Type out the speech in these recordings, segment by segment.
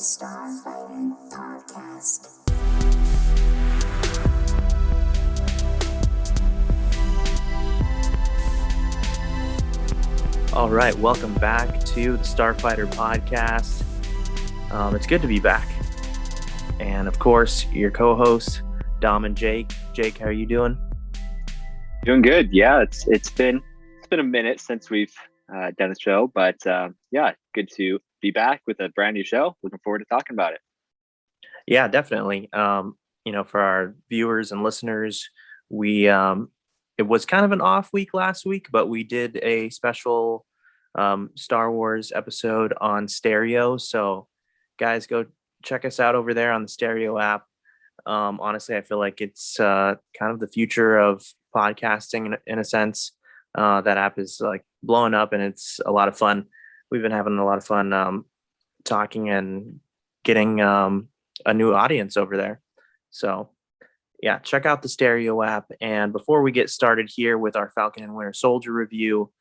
Starfighter Podcast. All right, welcome back to the Starfighter Podcast. It's good to be back. And of course, your co-hosts, Dom and Jake. Jake, how are you doing? Doing good. Yeah, it's been a minute since we've done a show, but yeah, good to be back with a brand new show. Looking forward to talking about it. Yeah, definitely. For our viewers and listeners, it was kind of an off week last week, but we did a special Star Wars episode on Stereo. So, guys, go check us out over there on the Stereo app. Honestly, I feel like it's kind of the future of podcasting in a sense. That app is like blowing up, and it's a lot of fun. We've been having a lot of fun talking and getting a new audience over there. So yeah, check out the Stereo app. And before we get started here with our Falcon and Winter Soldier review,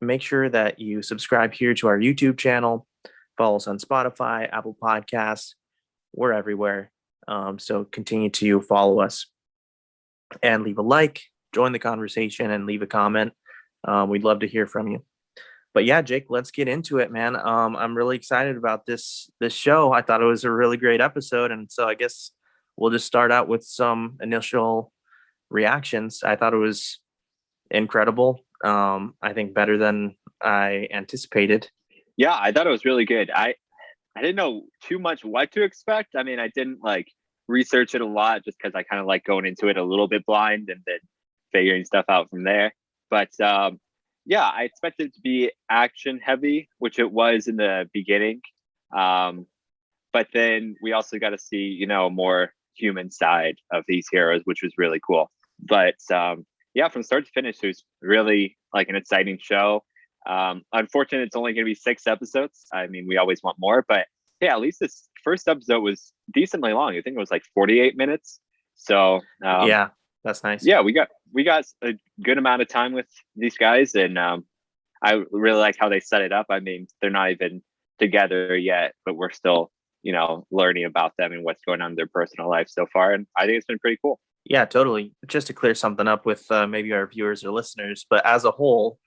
make sure that you subscribe here to our YouTube channel, follow us on Spotify, Apple Podcasts. We're everywhere. So continue to follow us and leave a like, join the conversation, and leave a comment. We'd love to hear from you. But yeah, Jake, let's get into it, man. I'm really excited about this show. I thought it was a really great episode, and so I guess we'll just start out with some initial reactions. I thought it was incredible. I think better than I anticipated. Yeah, I thought it was really good. I didn't know too much what to expect. I mean, I didn't research it a lot just because I kind of like going into it a little bit blind and then figuring stuff out from there. But yeah, I expected it to be action heavy, which it was in the beginning. But then we also got to see, a more human side of these heroes, which was really cool. But yeah, from start to finish, it was really like an exciting show. Unfortunately, it's only going to be 6 episodes. I mean, we always want more, but yeah, at least this first episode was decently long. I think it was like 48 minutes. So yeah, that's nice. Yeah, we got a good amount of time with these guys, and I really like how they set it up. I mean, they're not even together yet, but we're still, learning about them and what's going on in their personal life so far. And I think it's been pretty cool. Yeah, totally. Just to clear something up with maybe our viewers or listeners, but as a whole,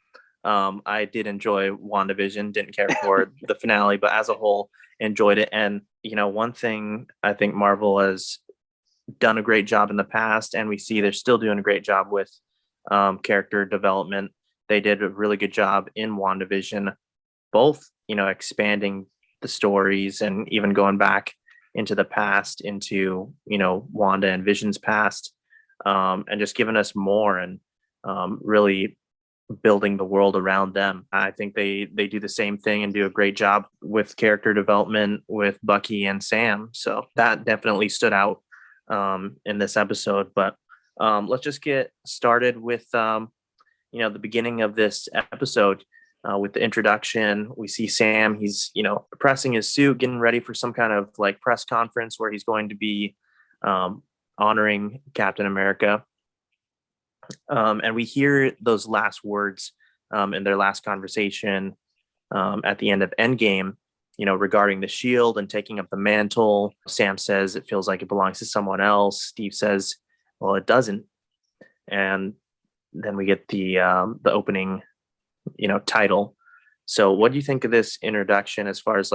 I did enjoy WandaVision. Didn't care for the finale, but as a whole, enjoyed it. And one thing I think Marvel has done a great job in the past, and we see they're still doing a great job with character development. They did a really good job in WandaVision, both expanding the stories and even going back into the past, into Wanda and Vision's past, and just giving us more and really building the world around them. I think they do the same thing and do a great job with character development with Bucky and Sam. So that definitely stood out in this episode. But let's just get started with the beginning of this episode. With the introduction, we see Sam. He's pressing his suit, getting ready for some kind of press conference where he's going to be honoring Captain America. And we hear those last words in their last conversation at the end of Endgame, regarding the shield and taking up the mantle. Sam says it feels like it belongs to someone else. Steve says, well, it doesn't. And then we get the opening, title. So what do you think of this introduction as far as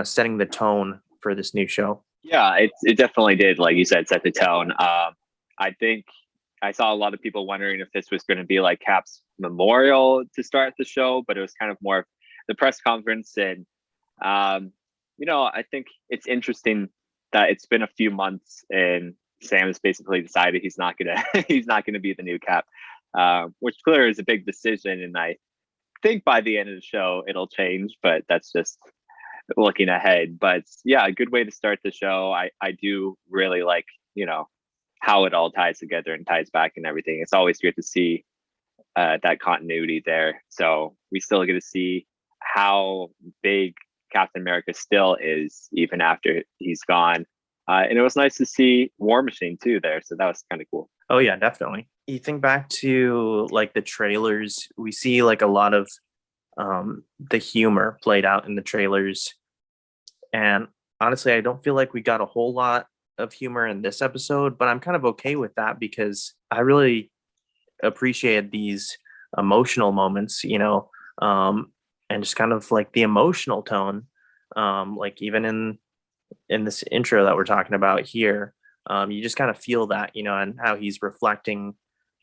setting the tone for this new show? Yeah, it definitely did, like you said, set the tone. I think I saw a lot of people wondering if this was going to be like Cap's memorial to start the show, but it was kind of more of the press conference. And I think it's interesting that it's been a few months and Sam has basically decided he's not gonna be the new Cap, which clearly is a big decision. And I think by the end of the show it'll change, but that's just looking ahead. But yeah, a good way to start the show. I do really like how it all ties together and ties back and everything. It's always good to see that continuity there. So we still get to see how big Captain America still is even after he's gone. And it was nice to see War Machine too there. So that was kind of cool. Oh yeah, definitely. You think back to the trailers, we see a lot of the humor played out in the trailers. And honestly, I don't feel like we got a whole lot of humor in this episode, but I'm kind of okay with that because I really appreciated these emotional moments, and just kind of like the emotional tone. Like even in this intro that we're talking about here, you just kind of feel that, and how he's reflecting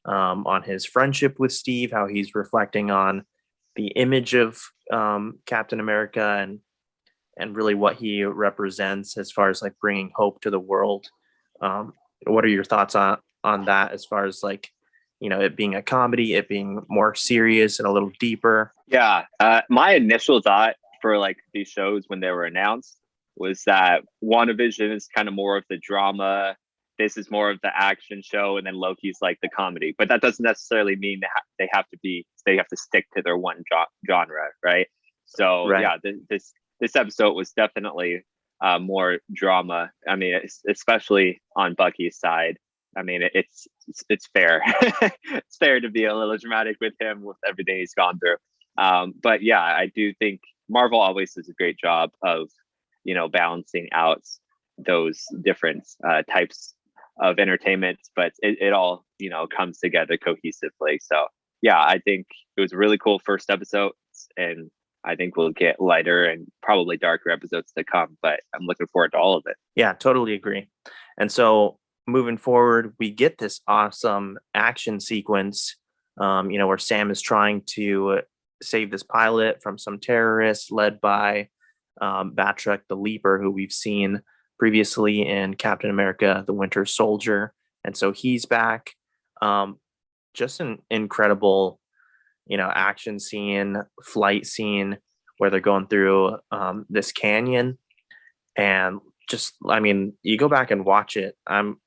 on his friendship with Steve, how he's reflecting on the image of Captain America, and really what he represents as far as like bringing hope to the world. Um, what are your thoughts on that as far as like, it being a comedy, it being more serious and a little deeper? Yeah, my initial thought for like these shows when they were announced was that WandaVision is kind of more of the drama. This is more of the action show, and then Loki's like the comedy. But that doesn't necessarily mean they have to stick to their one genre, right? So Right. yeah, this episode was definitely more drama. I mean, especially on Bucky's side. I mean, it's fair. It's fair to be a little dramatic with him with everything he's gone through. But yeah, I do think Marvel always does a great job of, balancing out those different types of entertainment, but it all, comes together cohesively. So yeah, I think it was a really cool first episode, and I think we'll get lighter and probably darker episodes to come, but I'm looking forward to all of it. Yeah, totally agree. And so moving forward, we get this awesome action sequence, where Sam is trying to save this pilot from some terrorists led by Batroc the Leaper, who we've seen previously in Captain America, the Winter Soldier. And so he's back. Um, just an incredible, action scene, flight scene where they're going through this canyon. And just, I mean, you go back and watch it. I'm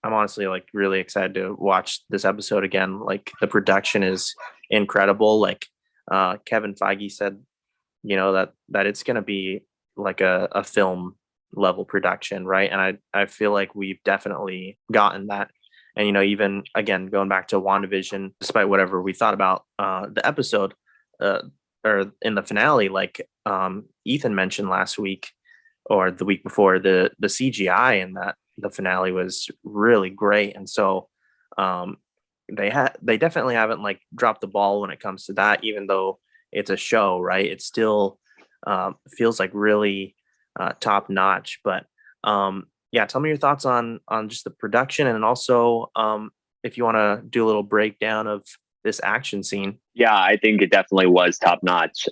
honestly like really excited to watch this episode again. Like the production is incredible. Like Kevin Feige said, that it's gonna be like a film level production, right? And I feel like we've definitely gotten that. And even again, going back to WandaVision, despite whatever we thought about the episode, uh, or in the finale, like Ethan mentioned last week or the week before, the CGI in that the finale was really great. And so um they definitely haven't like dropped the ball when it comes to that, even though it's a show, right? It still feels like really top notch. But yeah, tell me your thoughts on just the production, and also if you want to do a little breakdown of this action scene. Yeah, I think it definitely was top notch.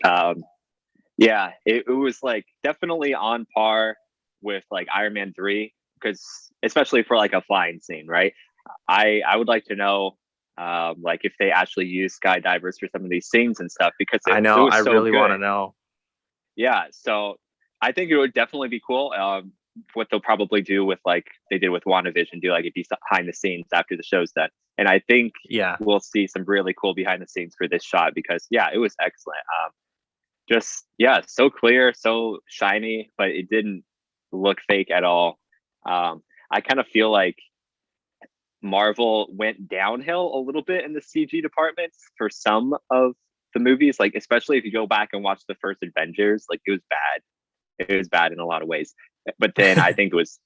Yeah, it was like definitely on par with like Iron Man 3, because especially for like a flying scene, right? I would like to know like if they actually use skydivers for some of these scenes and stuff, because I it know, I was so really want to good. know. Yeah, so I think it would definitely be cool. What they'll probably do with like they did with WandaVision, do like a behind the scenes after the show's done. And I think Yeah. we'll see some really cool behind the scenes for this shot, because yeah, it was excellent. Just yeah, so clear, so shiny, but it didn't look fake at all. I kind of feel like Marvel went downhill a little bit in the CG departments for some of the movies, like especially if you go back and watch the first Avengers, like it was bad. It was bad in a lot of ways. But then I think it was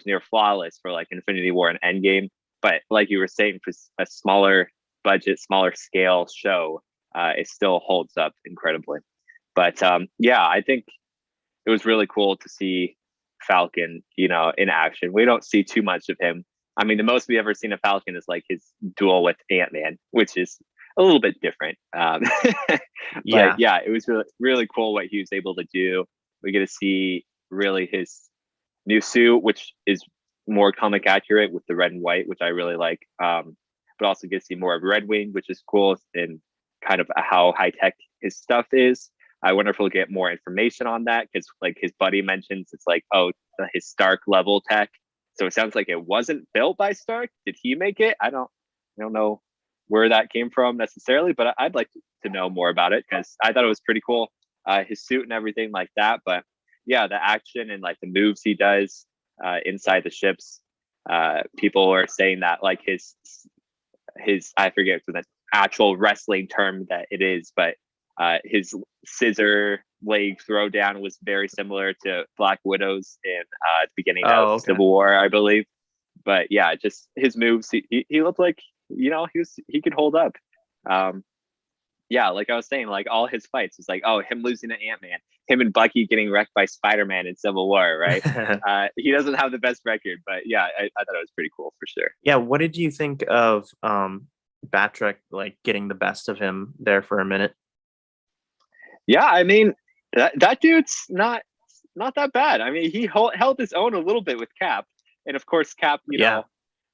near flawless for like Infinity War and Endgame. But like you were saying, for a smaller budget, smaller scale show, it still holds up incredibly. But yeah, I think it was really cool to see Falcon, in action. We don't see too much of him. I mean, the most we ever seen of Falcon is like his duel with Ant-Man, which is a little bit different. But Yeah. yeah, it was really, really cool what he was able to do. We get to see really his new suit, which is more comic accurate with the red and white, which I really like. But also get to see more of Red Wing, which is cool, and kind of how high tech his stuff is. I wonder if we'll get more information on that, because like his buddy mentions it's like, oh, his Stark level tech. So it sounds like it wasn't built by Stark. Did he make it? I don't know where that came from necessarily, but I'd like to know more about it, because I thought it was pretty cool, his suit and everything like that. But yeah, the action and like the moves he does inside the ships. People are saying that like his I forget the actual wrestling term that it is, but his scissor leg throwdown was very similar to Black Widow's in the beginning of Oh, okay. Civil War, I believe. But yeah, just his moves, he looked like, he could hold up. Um, yeah, like I was saying, like all his fights was like, oh, him losing to Ant-Man, him and Bucky getting wrecked by Spider-Man in Civil War, right? He doesn't have the best record, but yeah, I thought it was pretty cool for sure. Yeah, what did you think of Batrick like getting the best of him there for a minute? Yeah, I mean that dude's not that bad. I mean, he held his own a little bit with Cap, and of course Cap, Yeah,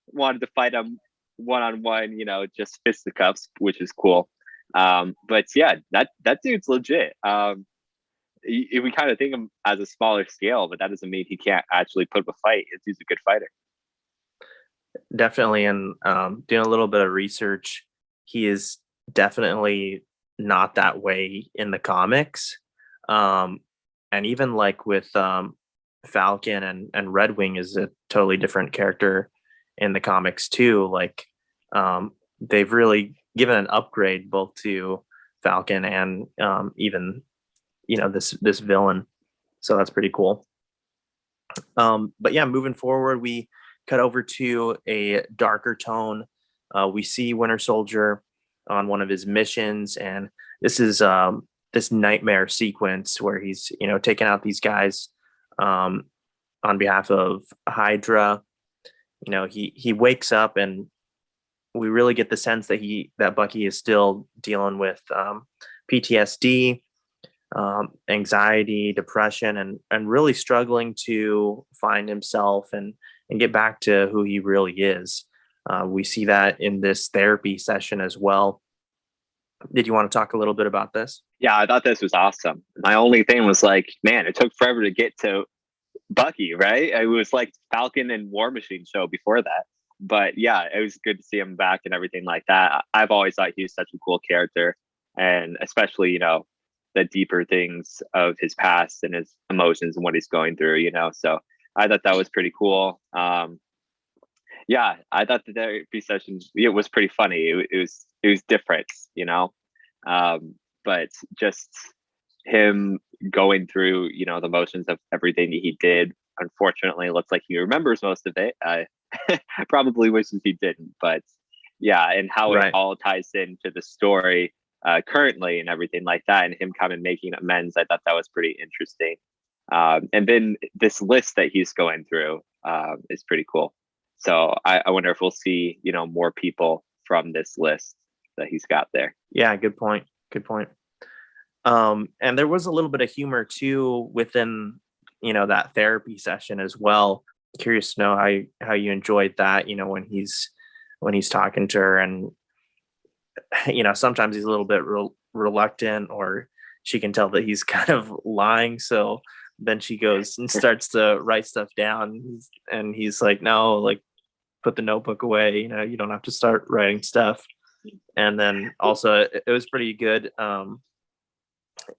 wanted to fight him one on one, just fisticuffs, which is cool. But yeah, that dude's legit. We kind of think of him as a smaller scale, but that doesn't mean he can't actually put up a fight. He's a good fighter. definitely. And doing a little bit of research, he is definitely not that way in the comics. Um, and even like with Falcon and Red Wing is a totally different character in the comics too. Like they've really given an upgrade both to Falcon and even this villain. So that's pretty cool. But yeah, moving forward, we cut over to a darker tone. We see Winter Soldier on one of his missions, and this is this nightmare sequence where he's taking out these guys on behalf of Hydra. He wakes up, and we really get the sense that Bucky is still dealing with PTSD, anxiety, depression, and really struggling to find himself and get back to who he really is. We see that in this therapy session as well. Did you want to talk a little bit about this? Yeah, I thought this was awesome. My only thing was like, man, it took forever to get to Bucky, right? It was like Falcon and War Machine show before that. But yeah, it was good to see him back and everything like that. I've always thought he was such a cool character, and especially, the deeper things of his past and his emotions and what he's going through, So I thought that was pretty cool. Yeah, I thought the therapy session, it was pretty funny. It was different, but just him going through, the motions of everything that he did. Unfortunately, it looks like he remembers most of it. I probably wishes he didn't, but yeah, and how it Right. all ties into the story currently and everything like that, and him kind of making amends. I thought that was pretty interesting. And then this list that he's going through is pretty cool. So I wonder if we'll see, more people from this list that he's got there. Yeah, good point. Good point. And there was a little bit of humor too within, that therapy session as well. Curious to know how you enjoyed that, when he's talking to her, and sometimes he's a little bit reluctant, or she can tell that he's kind of lying. So then she goes and starts to write stuff down, and he's like, no, like put the notebook away, you don't have to start writing stuff. And then also it was pretty good,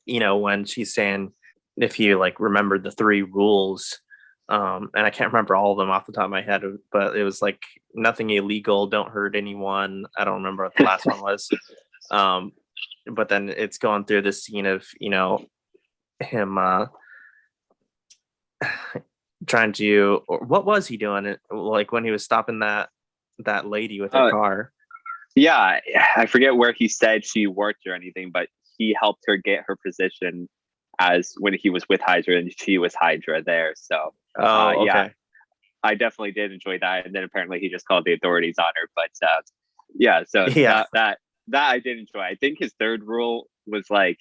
when she's saying if you like remembered the three rules, and I can't remember all of them off the top of my head, but it was like nothing illegal, don't hurt anyone. I don't remember what the last one was. But then it's going through this scene of him trying to, or what was he doing, like when he was stopping that lady with her car. Yeah, I forget where he said she worked or anything, but he helped her get her position as when he was with Hydra and she was Hydra there. So Okay. yeah, I definitely did enjoy that. And then apparently he just called the authorities on her. But yeah, so Yeah. that I did enjoy. I think his third rule was like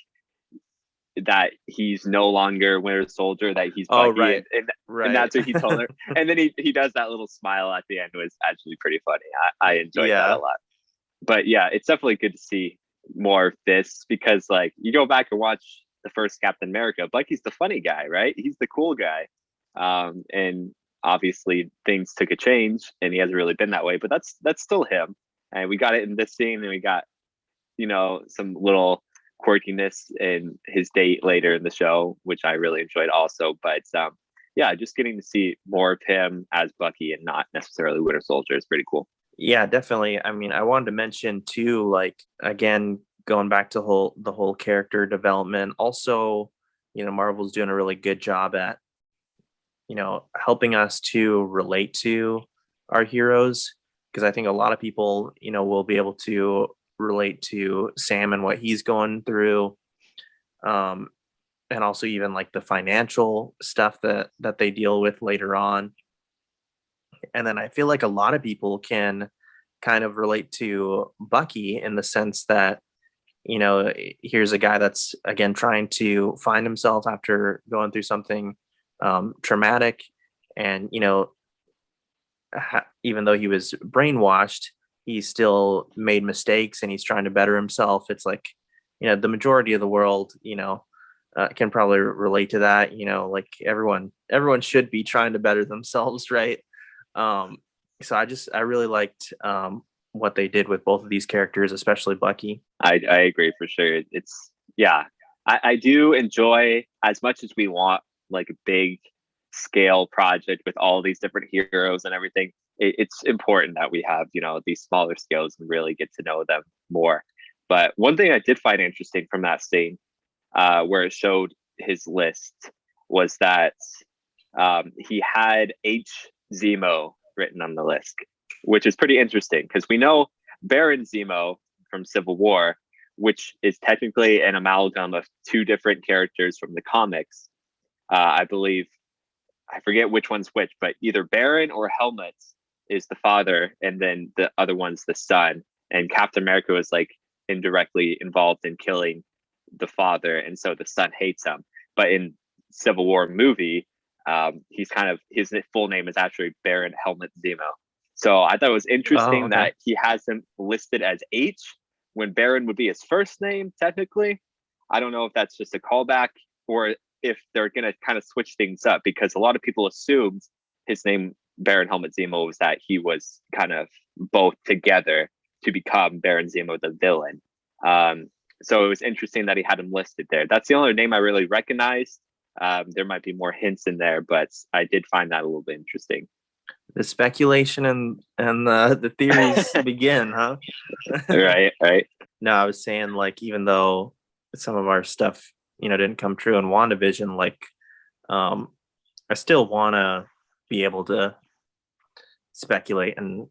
that he's no longer Winter Soldier, that he's Bucky, Right. And that's what he told her. And then he does that little smile at the end. It was actually pretty funny. I enjoyed that a lot. But yeah, it's definitely good to see more of this, because like you go back and watch the first Captain America, Bucky's the funny guy, right? He's the cool guy. And obviously things took a change and he hasn't really been that way, but that's still him. And we got it in this scene, and we got, some little quirkiness in his date later in the show, which I really enjoyed also. But yeah, just getting to see more of him as Bucky and not necessarily Winter Soldier is pretty cool. Yeah, definitely. I mean, I wanted to mention too, like again, going back to the whole character development. Also, Marvel's doing a really good job at, helping us to relate to our heroes, because I think a lot of people, will be able to relate to Sam and what he's going through. Um, and also even like the financial stuff that they deal with later on. And then I feel like a lot of people can kind of relate to Bucky in the sense that, here's a guy that's again trying to find himself after going through something traumatic. And, even though he was brainwashed, he still made mistakes and he's trying to better himself. It's like, the majority of the world, can probably relate to that. Like everyone should be trying to better themselves, right? Um, so I really liked what they did with both of these characters, especially Bucky. I agree for sure. It's yeah. I do enjoy, as much as we want like a big scale project with all these different heroes and everything, it's important that we have, these smaller scales and really get to know them more. But one thing I did find interesting from that scene, where it showed his list, was that he had H. Zemo written on the list, which is pretty interesting because we know Baron Zemo from Civil War, which is technically an amalgam of two different characters from the comics. I believe, I forget which one's which, but either Baron or Helmet is the father, and then the other one's the son. And Captain America was like indirectly involved in killing the father, and so the son hates him. But in Civil War movie, he's kind of, his full name is actually Baron Helmet Zemo. So I thought it was interesting that he has him listed as H when Baron would be his first name technically. I don't know if that's just a callback or if they're going to kind of switch things up, because a lot of people assumed his name Baron Helmet Zemo was that he was kind of both together to become Baron Zemo the villain. So it was interesting that he had him listed there. That's the only name I really recognized. There might be more hints in there, but I did find that a little bit interesting. The speculation and the theories begin, huh? Right. No, I was saying, like, even though some of our stuff, didn't come true in WandaVision, like, I still want to be able to speculate and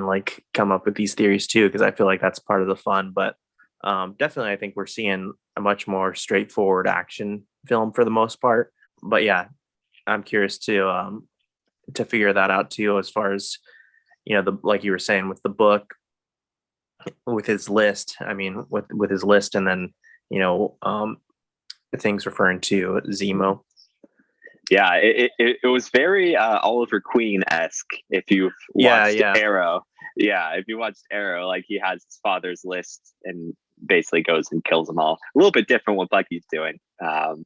like come up with these theories too, because I feel like that's part of the fun. But definitely, I think we're seeing a much more straightforward action film for the most part. But yeah, I'm curious to figure that out too, as far as, like you were saying with the book, with his list. I mean, with his list, and then things referring to Zemo. Yeah, it was very Oliver Queen-esque. If you've watched Arrow, if you watched Arrow, like he has his father's list and basically goes and kills them all. A little bit different what Bucky's doing, but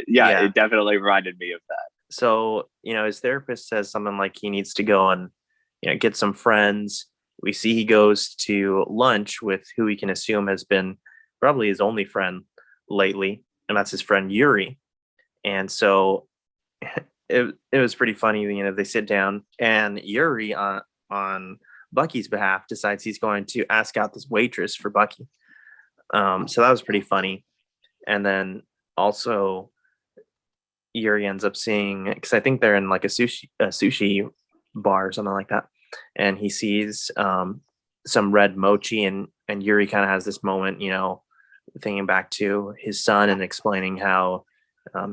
it definitely reminded me of that. So his therapist says something like he needs to go and get some friends. We see he goes to lunch with who we can assume has been probably his only friend lately, and that's his friend Yuri. And so it was pretty funny. They sit down and Yuri on Bucky's behalf decides he's going to ask out this waitress for Bucky. So that was pretty funny. And then also Yuri ends up seeing, because I think they're in like a sushi bar or something like that, and he sees some red mochi, and Yuri kind of has this moment, thinking back to his son and explaining how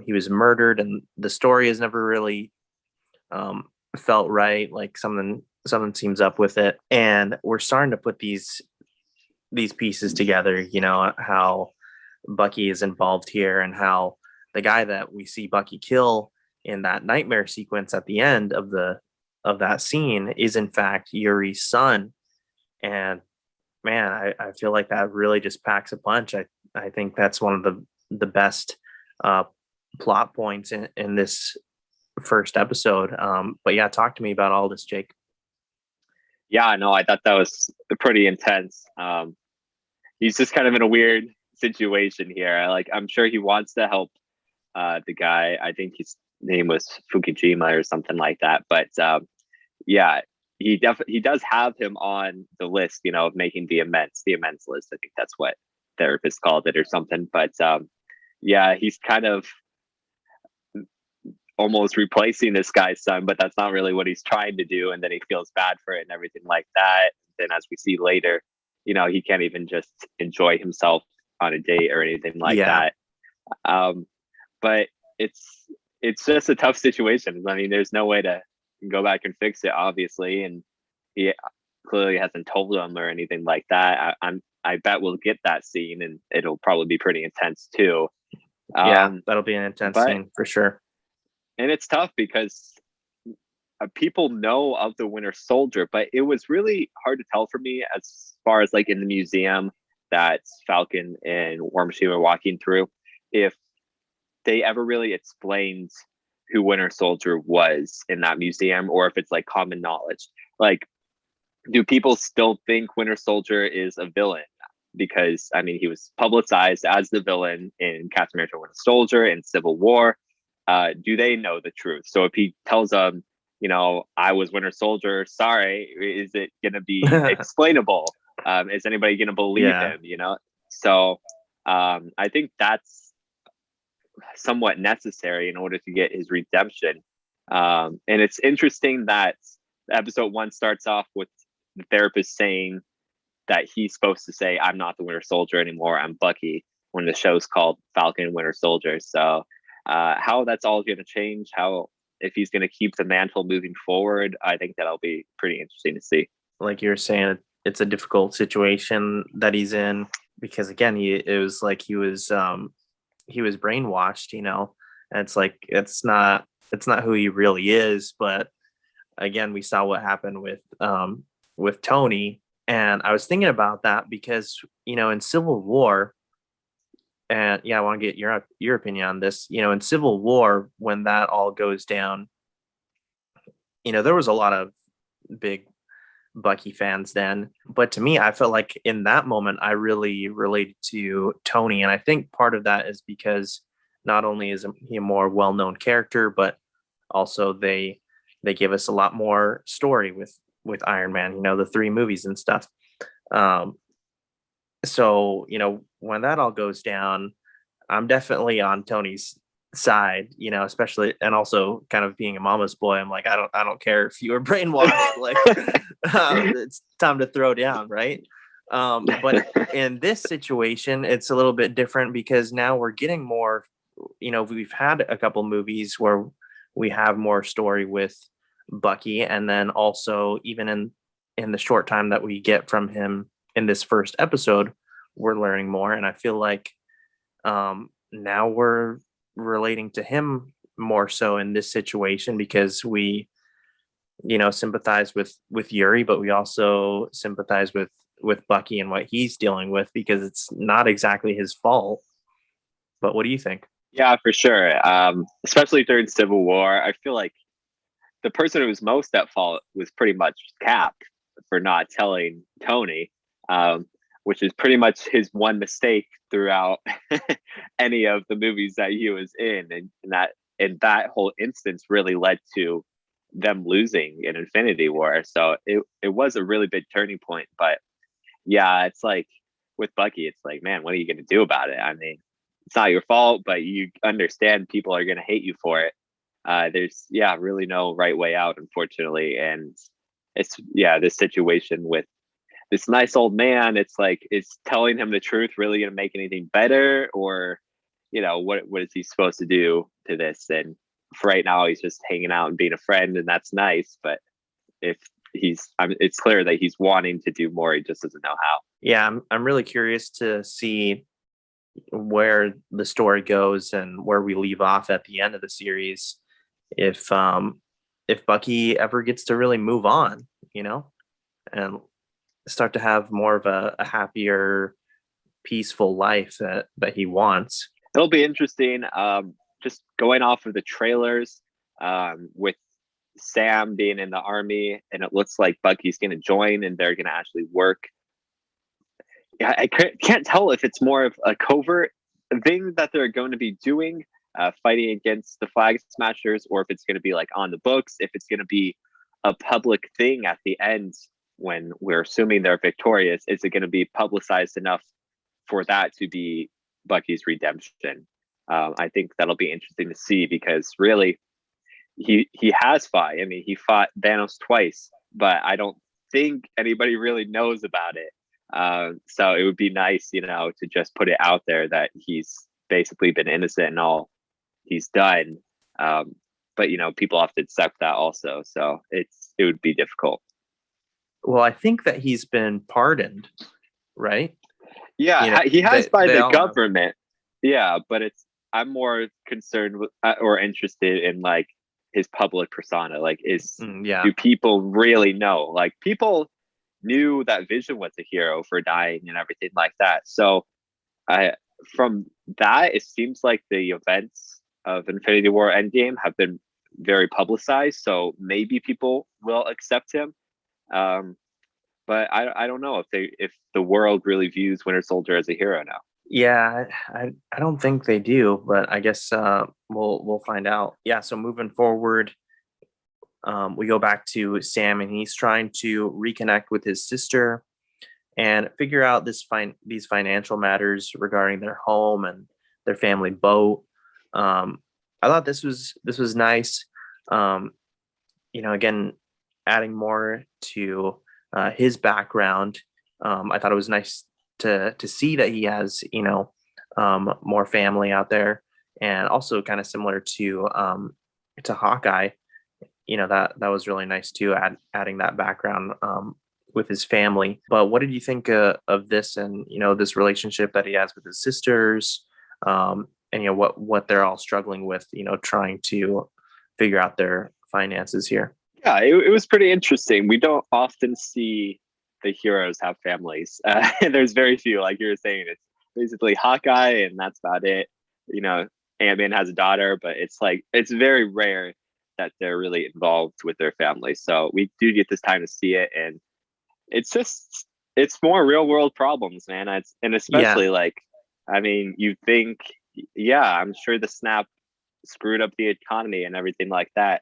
he was murdered, and the story has never really felt right. Like something seems up with it, and we're starting to put these pieces together. How Bucky is involved here, and how the guy that we see Bucky kill in that nightmare sequence at the end of that scene is in fact Yuri's son. And man, I feel like that really just packs a punch. I think that's one of the best plot points in this first episode. But yeah, talk to me about all this, Jake. Yeah, no, I thought that was pretty intense. He's just kind of in a weird situation here. I'm sure he wants to help the guy. I think his name was Fukujima or something like that. But he does have him on the list, of making the immense list. I think that's what therapists called it or something. But yeah, he's kind of almost replacing this guy's son, but that's not really what he's trying to do. And then he feels bad for it and everything like that. Then, as we see later, he can't even just enjoy himself on a date or anything like Yeah. that. Um, but it's just a tough situation. I mean, there's no way to go back and fix it, obviously, and he clearly hasn't told him or anything like that. I bet we'll get that scene, and it'll probably be pretty intense too. Yeah, Um, that'll be an intense but scene for sure. and it's tough because people know of the Winter Soldier, but it was really hard to tell for me as far as like in the museum that Falcon and War Machine were walking through, if they ever really explained who Winter Soldier was in that museum, or if it's like common knowledge. Like, do people still think Winter Soldier is a villain? Because I mean, he was publicized as the villain in Captain America: Winter Soldier and Civil War. Do they know the truth? So if he tells them, I was Winter Soldier, sorry, is it going to be explainable? Is anybody going to believe Yeah. him? So I think that's somewhat necessary in order to get his redemption. And it's interesting that episode 1 starts off with the therapist saying that he's supposed to say, I'm not the Winter Soldier anymore, I'm Bucky, when the show's called Falcon Winter Soldier. So how that's all going to change, if he's going to keep the mantle moving forward, I think that'll be pretty interesting to see. Like you're saying, it's a difficult situation that he's in because again, it was like he was brainwashed, and it's like it's not who he really is. But again, we saw what happened with Tony, and I was thinking about that because in Civil War, and yeah, I want to get your opinion on this. In Civil War, when that all goes down, there was a lot of big Bucky fans then. But to me, I felt like in that moment, I really related to Tony. And I think part of that is because not only is he a more well-known character, but also they give us a lot more story with Iron Man, the 3 movies and stuff. Um, so, when that all goes down, I'm definitely on Tony's side, especially, and also kind of being a mama's boy. I'm like, I don't care if you were brainwashed, like, it's time to throw down. Right. But in this situation, it's a little bit different because now we're getting more, we've had a couple movies where we have more story with Bucky. And then also even in the short time that we get from him in this first episode, we're learning more. And I feel like, now we're relating to him more so in this situation because we sympathize with Yuri, but we also sympathize with Bucky and what he's dealing with because it's not exactly his fault. But what do you think? Yeah, for sure. Especially during Civil War, I feel like the person who was most at fault was pretty much Cap for not telling Tony, which is pretty much his one mistake throughout any of the movies that he was in, and that whole instance really led to them losing in Infinity War. So it was a really big turning point. But yeah, it's like with Bucky, it's like, man, what are you going to do about it? I mean, it's not your fault, but you understand people are going to hate you for it. There's really no right way out, unfortunately. And this situation with this nice old man, it's like, is telling him the truth really going to make anything better? Or, what is he supposed to do to this? And for right now, he's just hanging out and being a friend, and that's nice. But if it's clear that he's wanting to do more, he just doesn't know how. Yeah, I'm really curious to see where the story goes and where we leave off at the end of the series. If Bucky ever gets to really move on, and start to have more of a happier, peaceful life that he wants. It'll be interesting. Just going off of the trailers, with Sam being in the army, and it looks like Bucky's going to join, and they're going to actually work. Yeah, I can't tell if it's more of a covert thing that they're going to be doing, fighting against the Flag Smashers, or if it's going to be like on the books, if it's going to be a public thing at the end when we're assuming they're victorious. Is it going to be publicized enough for that to be Bucky's redemption? I think that'll be interesting to see because really he has fought. I mean, he fought Thanos twice, but I don't think anybody really knows about it. So it would be nice, to just put it out there that he's basically been innocent in all he's done. But people have to accept that also. So it would be difficult. Well, I think that he's been pardoned, right? Yeah, he has by they the all have. government. Yeah, but I'm more concerned with or interested in like his public persona. Like, Yeah. do people really know? Like, people knew that Vision was a hero for dying and everything like that. So, from that, it seems like the events of Infinity War Endgame have been very publicized. So maybe people will accept him. But I don't know if the world really views Winter Soldier as a hero now. Yeah, I don't think they do, but I guess we'll find out. Yeah, so moving forward, we go back to Sam, and he's trying to reconnect with his sister and figure out these financial matters regarding their home and their family boat. I thought this was nice. Again, adding more to his background. I thought it was nice to see that he has more family out there, and also kind of similar to Hawkeye. That was really nice too, adding that background with his family. But what did you think of this, and this relationship that he has with his sisters, and what they're all struggling with, trying to figure out their finances here? Yeah, it was pretty interesting. We don't often see the heroes have families. There's very few, like you were saying. It's basically Hawkeye, and that's about it. Ant-Man has a daughter, but it's very rare that they're really involved with their family. So we do get this time to see it, and it's more real world problems, man. And especially you think, yeah, I'm sure the snap screwed up the economy and everything like that.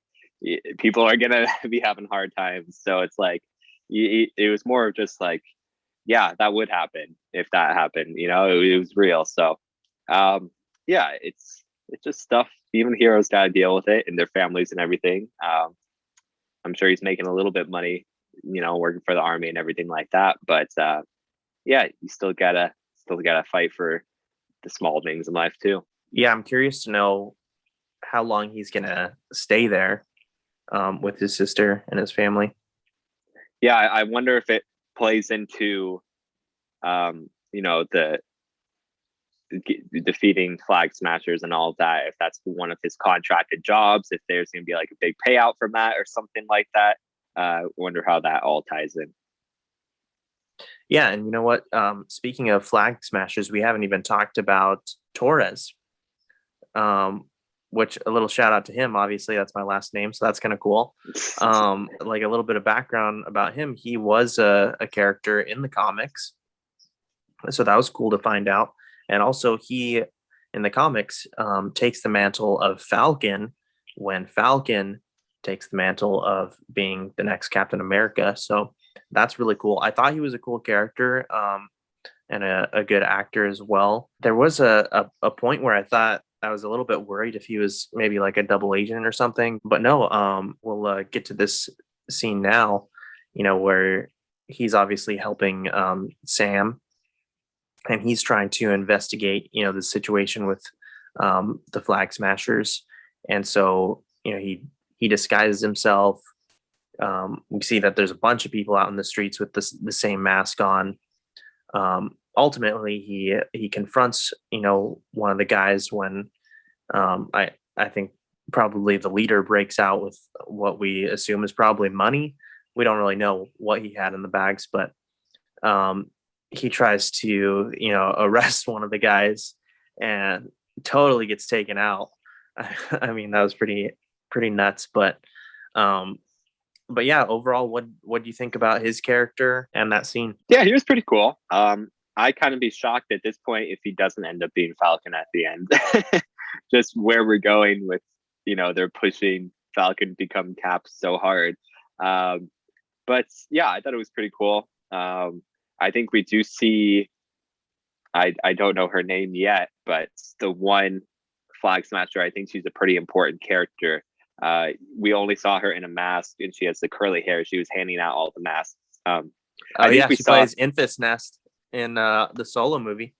People are gonna be having hard times. So it's like it was more of just like, yeah, that would happen if that happened. It was real. So yeah, it's just stuff. Even heroes gotta deal with it and their families and everything. I'm sure he's making a little bit of money, working for the army and everything like that. But yeah, you still gotta fight for the small things in life too. Yeah, I'm curious to know how long he's gonna stay there with his sister and his family. Yeah, I wonder if it plays into the defeating Flag Smashers and all of that. If that's one of his contracted jobs, if there's going to be like a big payout from that or something like that. Wonder how that all ties in. Yeah, and you know what? Speaking of Flag Smashers, we haven't even talked about Torres. Which, a little shout out to him. Obviously, that's my last name, so that's kind of cool. Like a little bit of background about him. He was a character in the comics, so that was cool to find out. And also, he in the comics takes the mantle of Falcon when Falcon takes the mantle of being the next Captain America. So that's really cool. I thought he was a cool character. And a good actor as well. There was a point where I thought I was a little bit worried if he was maybe like a double agent or something, but no. We'll get to this scene now, where he's obviously helping Sam, and he's trying to investigate, the situation with the Flag Smashers, and so he disguises himself. We see that there's a bunch of people out in the streets with the same mask on. Ultimately he confronts one of the guys when I think probably the leader breaks out with what we assume is probably money. We don't really know what he had in the bags, but he tries to arrest one of the guys and totally gets taken out. I mean, that was pretty nuts, but yeah, overall, what do you think about his character and that scene? Yeah, he was pretty cool. I kind of be shocked at this point if he doesn't end up being Falcon at the end. Just where we're going with, they're pushing Falcon to become Cap so hard. But yeah, I thought it was pretty cool. I think we do see, I don't know her name yet, but the one Flag Smasher. I think she's a pretty important character. We only saw her in a mask, and she has the curly hair. She was handing out all the masks. I think we she saw. plays Infus Nest in the Solo movie.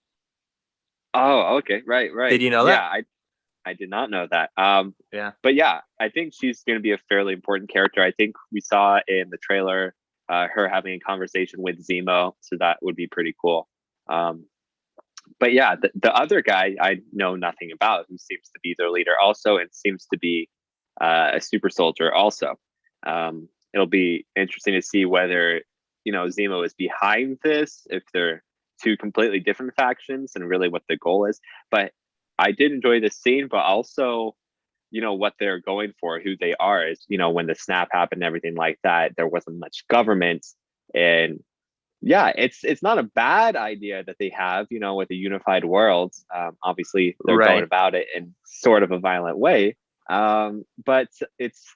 Oh, okay, right. Did you know Yeah, that? I did not know that. Yeah. But yeah, I think she's going to be a fairly important character. I think we saw in the trailer her having a conversation with Zemo, so that would be pretty cool. But yeah, the other guy I know nothing about, who seems to be their leader also, and seems to be a super soldier also. It'll be interesting to see whether Zemo is behind this, if they're two completely different factions, and really what the goal is. But I did enjoy this scene, but also what they're going for, who they are, is when the snap happened and everything like that, there wasn't much government. And yeah, it's not a bad idea that they have, with a unified world. Obviously they're going about it in sort of a violent way, but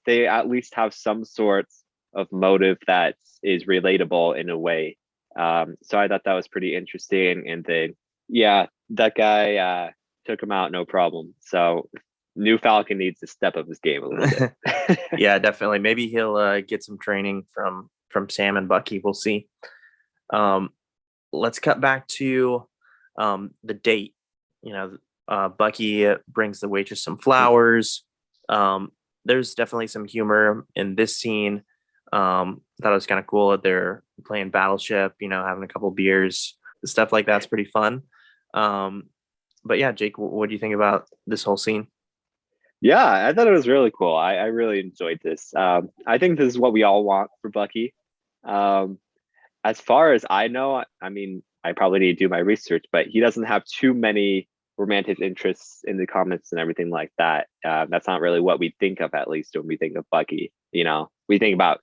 they at least have some sort of motive that is relatable in a way. So I thought that was pretty interesting. And then yeah, that guy took him out no problem. So new Falcon needs to step up his game a little bit. Yeah, definitely. Maybe he'll get some training from Sam and Bucky. We'll see. Let's cut back to the date. Bucky brings the waitress some flowers. There's definitely some humor in this scene. Thought it was kind of cool that they're playing Battleship, having a couple beers, stuff like that's pretty fun. But yeah, Jake, what do you think about this whole scene? Yeah, I thought it was really cool. I really enjoyed this. I think this is what we all want for Bucky. As far as I know, I mean, I probably need to do my research, but he doesn't have too many romantic interests in the comics and everything like that. That's not really what we think of, at least when we think of Bucky. We think about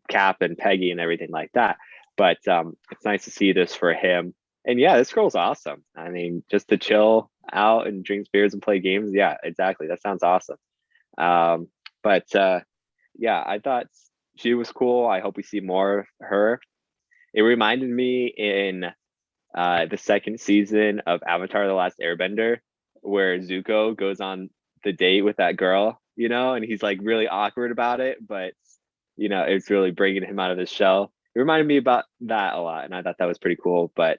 Cap and Peggy and everything like that. But it's nice to see this for him. And yeah, this girl's awesome. I mean, just to chill out and drink beers and play games. Yeah, exactly. That sounds awesome. But yeah, I thought she was cool. I hope we see more of her. It reminded me in the second season of Avatar: The Last Airbender, where Zuko goes on the date with that girl, and he's like really awkward about it, but it's really bringing him out of his shell. It reminded me about that a lot, and I thought that was pretty cool. But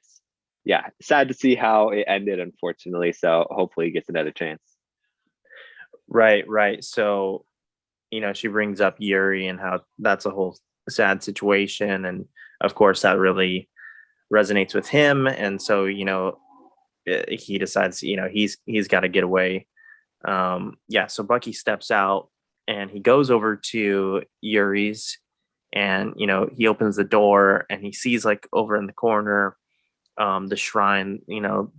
yeah, sad to see how it ended, unfortunately. So hopefully he gets another chance. Right. So, she brings up Yuri and how that's a whole sad situation. And of course, that really resonates with him. And so, he decides, he's got to get away. So Bucky steps out and he goes over to Yuri's, and, he opens the door and he sees, like, over in the corner, the shrine,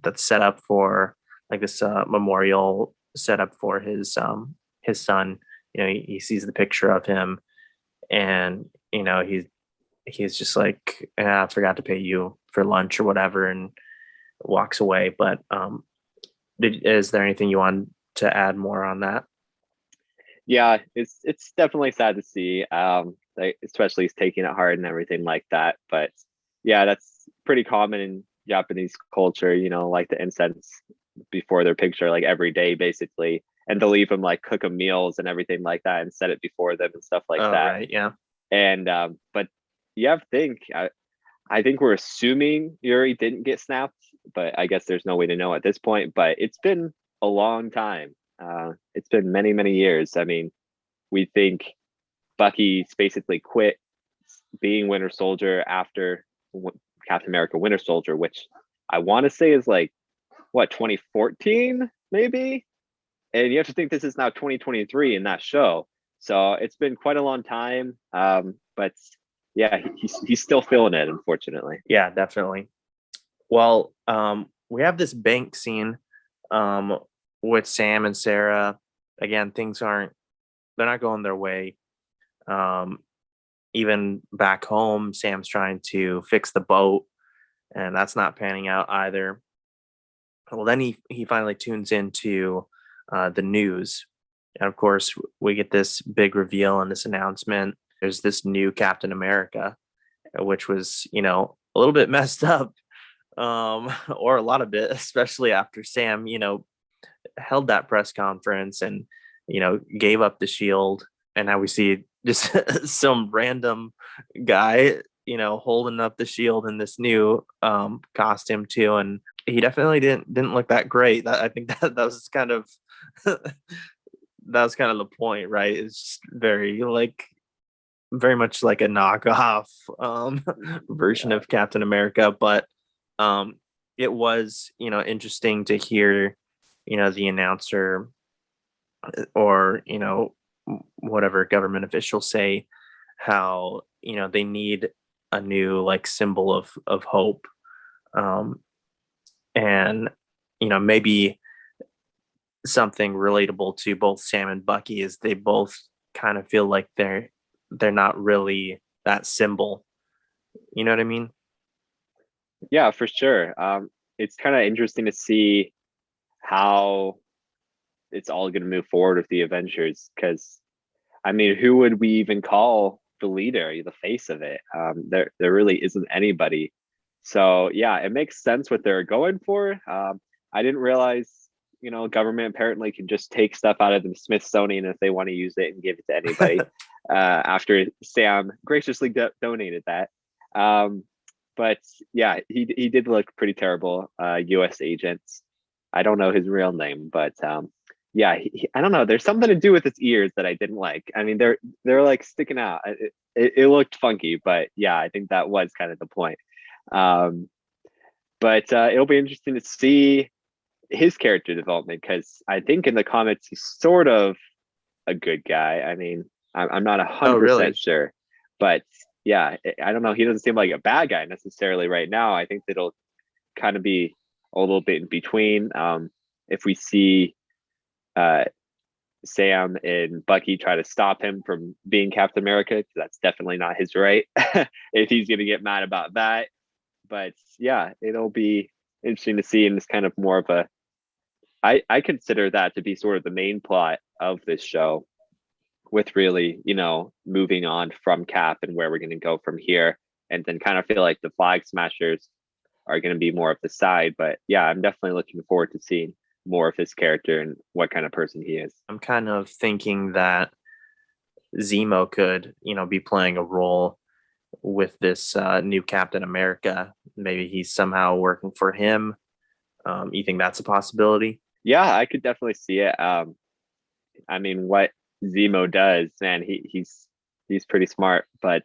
that's set up for, like, this memorial set up for his son. He sees the picture of him, and he's just like, I forgot to pay you for lunch or whatever, and walks away. But is there anything you want to add more on that? Yeah, it's definitely sad to see, especially he's taking it hard and everything like that. But yeah, that's pretty common in Japanese culture, like the incense before their picture, like every day basically, and they'll even like cook them meals and everything like that and set it before them and stuff like that. Right, yeah. And but you have to think, I think we're assuming Yuri didn't get snapped, but I guess there's no way to know at this point. But it's been a long time. It's been many, many years. I mean, we think Bucky's basically quit being Winter Soldier after Captain America Winter Soldier, which I want to say is like, what, 2014 maybe? And you have to think this is now 2023 in that show. So it's been quite a long time. But yeah, he's still feeling it, unfortunately. Yeah, definitely. Well, we have this bank scene with Sam and Sarah. Again, they're not going their way. Even back home, Sam's trying to fix the boat, and that's not panning out either. Well, then he finally tunes into the news, and of course, we get this big reveal and this announcement. There's this new Captain America, which was, a little bit messed up, or a lot of it, especially after Sam, held that press conference and gave up the shield, and now we see just some random guy holding up the shield in this new costume too, and he definitely didn't look that great. I think that was kind of that was kind of the point, right? It's very much like a knockoff version of Captain America, but it was interesting to hear the announcer or whatever government official say how they need a new like symbol of hope, um and maybe something relatable to both Sam and Bucky is they both kind of feel like they're not really that symbol. You know what I mean? Yeah, for sure. It's kind of interesting to see how it's all going to move forward with the Avengers, because I mean, who would we even call the leader, the face of it? There really isn't anybody. So yeah, it makes sense what they're going for. I didn't realize, government apparently can just take stuff out of the Smithsonian if they want to use it and give it to anybody. After Sam graciously donated that. But yeah, he did look pretty terrible. U.S. agent. I don't know his real name, but yeah, I don't know. There's something to do with his ears that I didn't like. I mean, they're like sticking out. It looked funky, but yeah, I think that was kind of the point. But it'll be interesting to see his character development, because I think in the comics he's sort of a good guy. I mean, I'm not Oh, 100% really? sure, but yeah, I don't know. He doesn't seem like a bad guy necessarily right now. I think it'll kind of be a little bit in between. If we see uh, Sam and Bucky try to stop him from being Captain America, that's definitely not his right. If he's going to get mad about that. But yeah, it'll be interesting to see. And it's kind of more of a, I consider that to be sort of the main plot of this show, with really, moving on from Cap and where we're going to go from here. And then kind of feel like the Flag Smashers are going to be more of the side. But yeah, I'm definitely looking forward to seeing more of his character and what kind of person he is. I'm kind of thinking that Zemo could be playing a role with this new Captain America. Maybe he's somehow working for him. You think that's a possibility? Yeah, I could definitely see it. I mean, what Zemo does, man, he's pretty smart. But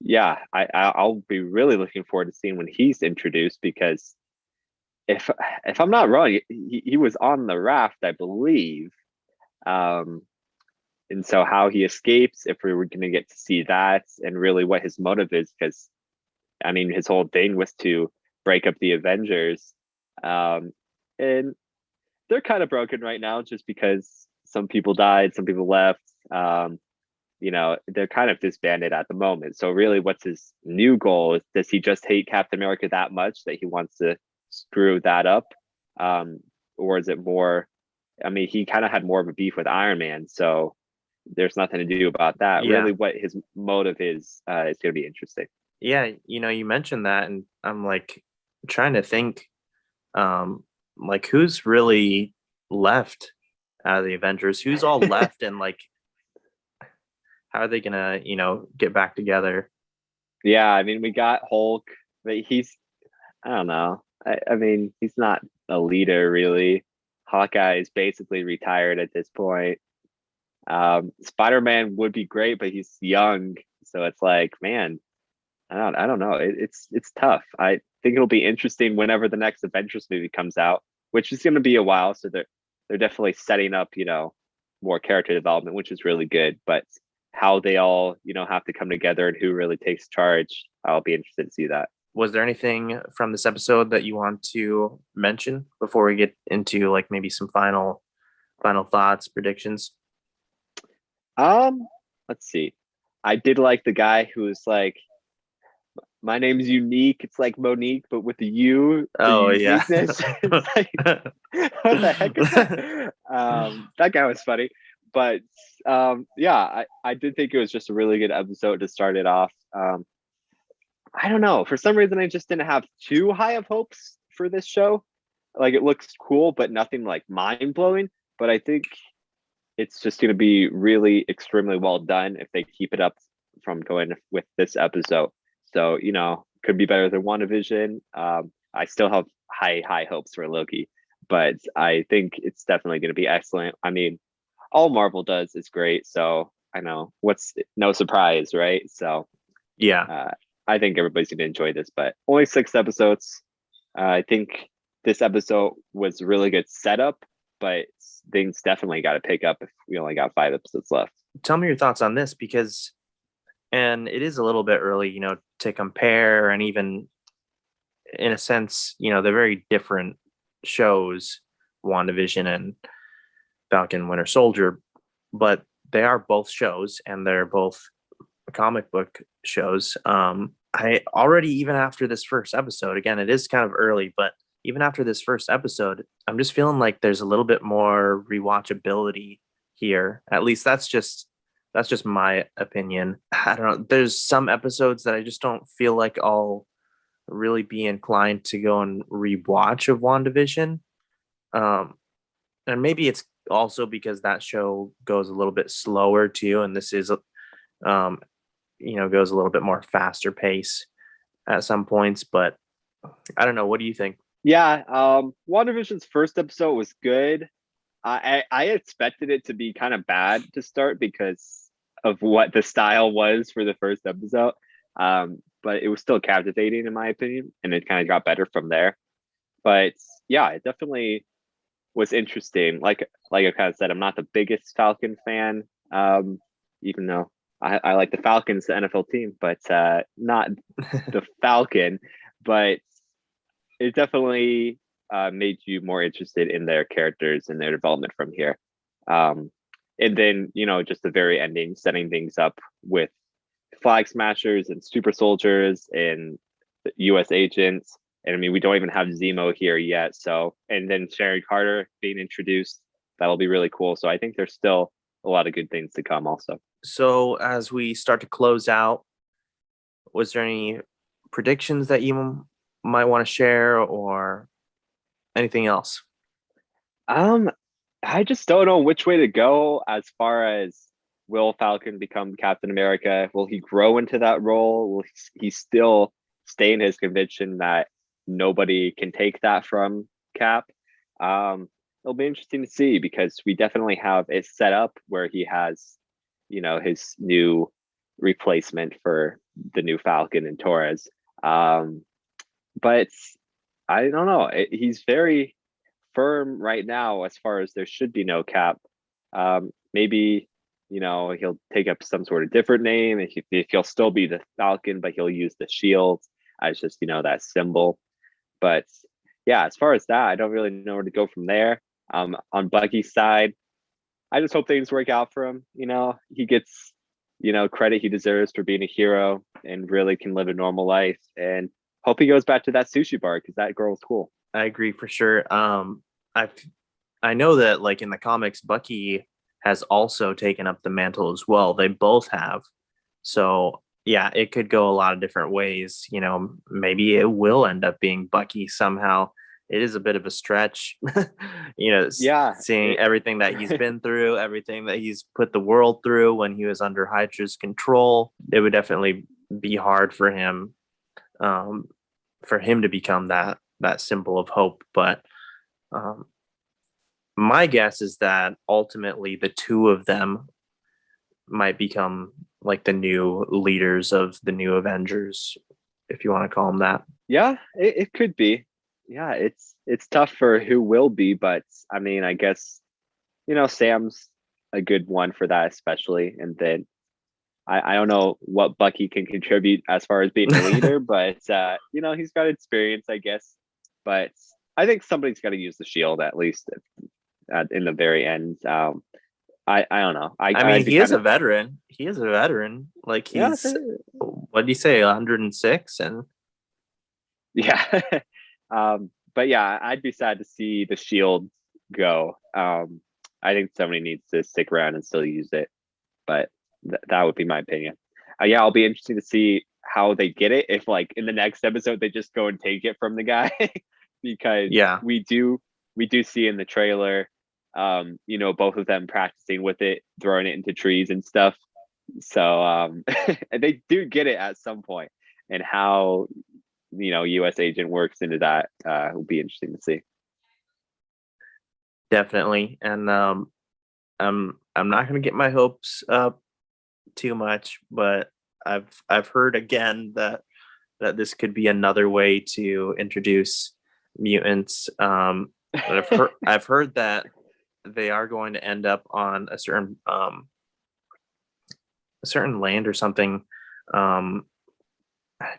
yeah, I'll be really looking forward to seeing when he's introduced, because if I'm not wrong, he was on the raft, I believe. Um, and so how he escapes, if we were going to get to see that, and really what his motive is, because I mean, his whole thing was to break up the Avengers. And they're kind of broken right now just because some people died, some people left. They're kind of disbanded at the moment. So really, what's his new goal? Does he just hate Captain America that much that he wants to screw that up? Or is it more, I mean, he kind of had more of a beef with Iron Man, so there's nothing to do about that. Yeah. Really, what his motive is going to be interesting. Yeah, you mentioned that, and I'm like trying to think, like who's really left out of the Avengers? Who's all left, and like how are they gonna, get back together? Yeah, I mean, we got Hulk, but I don't know. I mean, he's not a leader really. Hawkeye is basically retired at this point. Spider-Man would be great, but he's young, so it's like, man, I don't know. It's tough. I think it'll be interesting whenever the next Avengers movie comes out, which is going to be a while. So they're definitely setting up, more character development, which is really good. But how they all, have to come together and who really takes charge, I'll be interested to see that. Was there anything from this episode that you want to mention before we get into like maybe some final thoughts, predictions? Let's see. I did like the guy who's like, my name's unique. It's like Monique, but with the U, the Oh yeah. uniqueness. It's like, what the heck is that? That guy was funny. But yeah, I did think it was just a really good episode to start it off. I don't know. For some reason, I just didn't have too high of hopes for this show. like it looks cool, but nothing like mind blowing. But I think it's just going to be really extremely well done if they keep it up from going with this episode. So, could be better than WandaVision. I still have high hopes for Loki, but I think it's definitely going to be excellent. I mean, all Marvel does is great. So I know what's no surprise, right? So Yeah. uh, I think everybody's going to enjoy this, but only 6 episodes. I think this episode was really good setup, but things definitely got to pick up if we only got 5 episodes left. Tell me your thoughts on this because, and it is a little bit early, to compare, and even in a sense, they're very different shows, WandaVision and Falcon Winter Soldier, but they are both shows and they're both comic book shows. I already, even after this first episode, again, it is kind of early, but even after this first episode, I'm just feeling like there's a little bit more rewatchability here. At least that's just my opinion. I don't know. There's some episodes that I just don't feel like I'll really be inclined to go and rewatch of WandaVision. And maybe it's also because that show goes a little bit slower too, and this is um, goes a little bit more faster pace at some points. But I don't know. What do you think? Yeah, WandaVision's first episode was good. I expected it to be kind of bad to start because of what the style was for the first episode. But it was still captivating in my opinion, and it kind of got better from there. But yeah, it definitely was interesting. Like I kind of said, I'm not the biggest Falcon fan, even though I like the Falcons, the NFL team, but not the Falcon. But it definitely made you more interested in their characters and their development from here. And then, just the very ending, setting things up with flag smashers and super soldiers and US agents. And I mean, we don't even have Zemo here yet. So, and then Sharon Carter being introduced, that'll be really cool. So I think there's still a lot of good things to come also. So as we start to close out, was there any predictions that you might want to share or anything else? Um, I just don't know which way to go as far as will Falcon become Captain America? Will he grow into that role? Will he still stay in his conviction that nobody can take that from Cap? It'll be interesting to see because we definitely have it set up where he has, his new replacement for the new Falcon and Torres. But I don't know. He's very firm right now as far as there should be no Cap. Maybe he'll take up some sort of different name if he'll still be the Falcon, but he'll use the shield as just that symbol. But yeah, as far as that, I don't really know where to go from there. On Bucky's side, I just hope things work out for him. He gets credit he deserves for being a hero and really can live a normal life. And hope he goes back to that sushi bar because that girl was cool. I agree for sure. I know that like in the comics, Bucky has also taken up the mantle as well. They both have. So yeah, it could go a lot of different ways. Maybe it will end up being Bucky somehow. It is a bit of a stretch, Yeah. seeing everything that he's been through, everything that he's put the world through when he was under Hydra's control. It would definitely be hard for him to become that symbol of hope. But my guess is that ultimately the two of them might become like the new leaders of the new Avengers, if you want to call them that. Yeah, it could be. Yeah, it's tough for who will be, but I mean, I guess Sam's a good one for that, especially. And then I don't know what Bucky can contribute as far as being a leader, but he's got experience, I guess. But I think somebody's got to use the shield at least in the very end. I don't know. I mean, he is a veteran. He is a veteran. Like he's what did he say, 106? And yeah. But yeah, I'd be sad to see the shield go. I think somebody needs to stick around and still use it. But that would be my opinion. Yeah, I'll be interested to see how they get it. If like in the next episode they just go and take it from the guy, because Yeah. we do see in the trailer, both of them practicing with it, throwing it into trees and stuff. So they do get it at some point, and how U.S. agent works into that will be interesting to see. Definitely. And I'm not going to get my hopes up too much, but I've heard again that this could be another way to introduce mutants. But I've heard that they are going to end up on a certain land or something. Do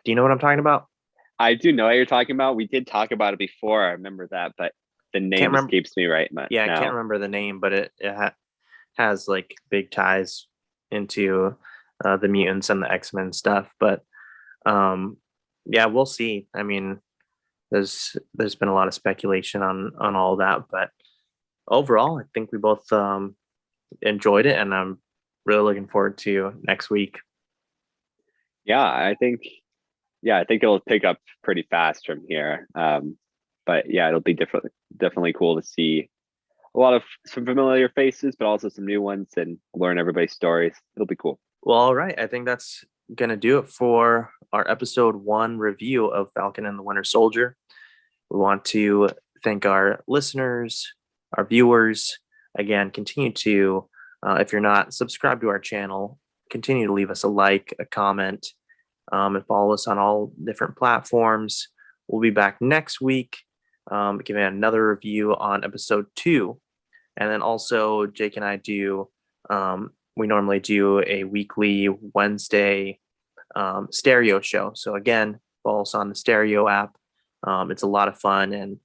you know what I'm talking about? I do know what you're talking about. We did talk about it before. I remember that, but the name escapes me right now. Yeah, I can't remember the name, but it has like big ties into the mutants and the X-Men stuff. But yeah, we'll see. I mean, there's been a lot of speculation on all that, but overall, I think we both enjoyed it, and I'm really looking forward to next week. Yeah, I think it'll pick up pretty fast from here. But yeah, it'll be definitely cool to see a lot of some familiar faces, but also some new ones, and learn everybody's stories. It'll be cool. Well, all right. I think that's gonna do it for our episode 1 review of Falcon and the Winter Soldier. We want to thank our listeners, our viewers. Again, continue to, if you're not subscribed to our channel, continue to leave us a like, a comment, and follow us on all different platforms. We'll be back next week, giving another review on episode 2. And then also Jake and I do, we normally do a weekly Wednesday stereo show. So again, follow us on the stereo app. It's a lot of fun and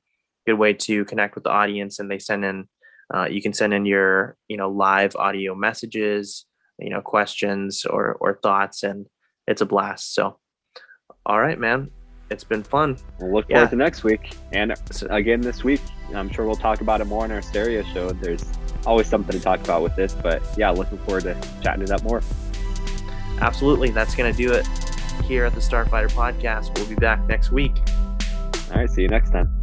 good way to connect with the audience. And they send in, you can send in your, live audio messages, questions or thoughts, and it's a blast. So, all right, man, it's been fun. We'll look forward to next week. And again, this week, I'm sure we'll talk about it more in our stereo show. There's always something to talk about with this, but yeah, looking forward to chatting it up more. Absolutely. That's going to do it here at the Starfighter Podcast. We'll be back next week. All right. See you next time.